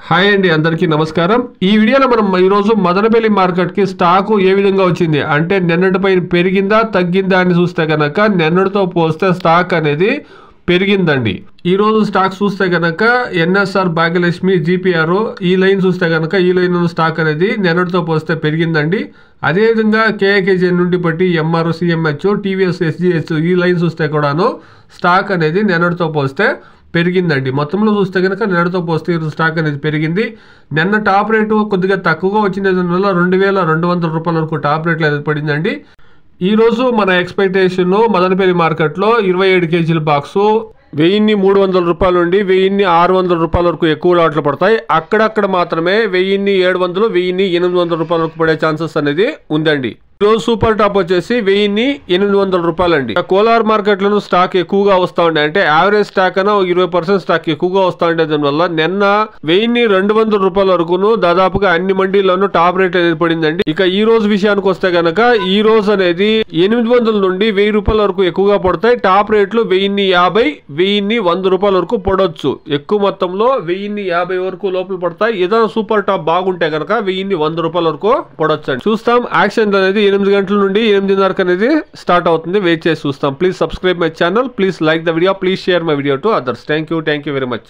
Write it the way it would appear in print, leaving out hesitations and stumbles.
Hi అండి, అందరికీ నమస్కారం. ఈ వీడియోలో మనం ఈరోజు మదనపల్లి మార్కెట్కి స్టాకు ఏ విధంగా వచ్చింది అంటే నిన్నటిపై పెరిగిందా తగ్గిందా అని చూస్తే కనుక నిన్నటితో పోస్తే స్టాక్ అనేది పెరిగిందండి. ఈరోజు స్టాక్ చూస్తే కనుక ఎన్ఎస్ఆర్ భాగ్యలక్ష్మి జీపీఆర్ ఈ లైన్ చూస్తే కనుక ఈ లైన్ స్టాక్ అనేది నిన్నటితో పోస్తే పెరిగిందండి. అదేవిధంగా కేఐకేజీ నుండి బట్టి ఎంఆర్ సిఎంహెచ్ టీవీఎస్ ఎస్జిహెచ్ ఈ లైన్ చూస్తే కూడాను స్టాక్ అనేది నిన్నటితో పోస్తే పెరిగిందండి. మొత్తంలో చూస్తే కనుక నిన్నటితో పోస్తే ఈరోజు స్టాక్ అనేది పెరిగింది. నిన్న టాప్ రేటు కొద్దిగా తక్కువగా వచ్చిన వల్ల 2200 రూపాయల వరకు టాప్ రేట్లు అనేది పడిందండి. ఈరోజు మన ఎక్స్పెక్టేషన్ మదనపల్లి మార్కెట్లో 27 కేజీల బాక్సు 1300 రూపాయల నుండి 1600 రూపాయల వరకు ఎక్కువ లాట్లు పడతాయి. అక్కడక్కడ మాత్రమే 1700 1800 రూపాయల వరకు పడే ఛాన్సెస్ అనేది ఉందండి. ఈరోజు సూపర్ టాప్ వచ్చేసి 1800 రూపాయలు అండి. కోలార్ మార్కెట్ లో స్టాక్ ఎక్కువగా వస్తా ఉండే అంటే యావరేజ్ స్టాక్ అన్న 20% స్టాక్ ఎక్కువగా వస్తా ఉండే. దానివల్ల నిన్న 1200 రూపాయల వరకును దాదాపుగా అన్ని మండీల్లోనూ టాప్ రేట్ అనేది పడిందండి. ఇక ఈ రోజు విషయానికి వస్తే కనుక ఈ రోజు అనేది 800 నుండి 1000 రూపాయల వరకు ఎక్కువగా పడతాయి. టాప్ రేట్లు 1050 1100 రూపాయల వరకు పడవచ్చు. ఎక్కువ మొత్తంలో 1050 వరకు లోపల పడతాయి. ఏదైనా సూపర్ టాప్ బాగుంటే కనుక 1100 రూపాయల వరకు పడవచ్చు అండి. చూస్తాం యాక్షన్ అనేది 8 గంటల నుండి 8:30 అనేది స్టార్ట్ అవుతుంది. వెయిట్ చేసి చూస్తాం. Please subscribe my channel, please like the video, please share my video to others. Thank you very much.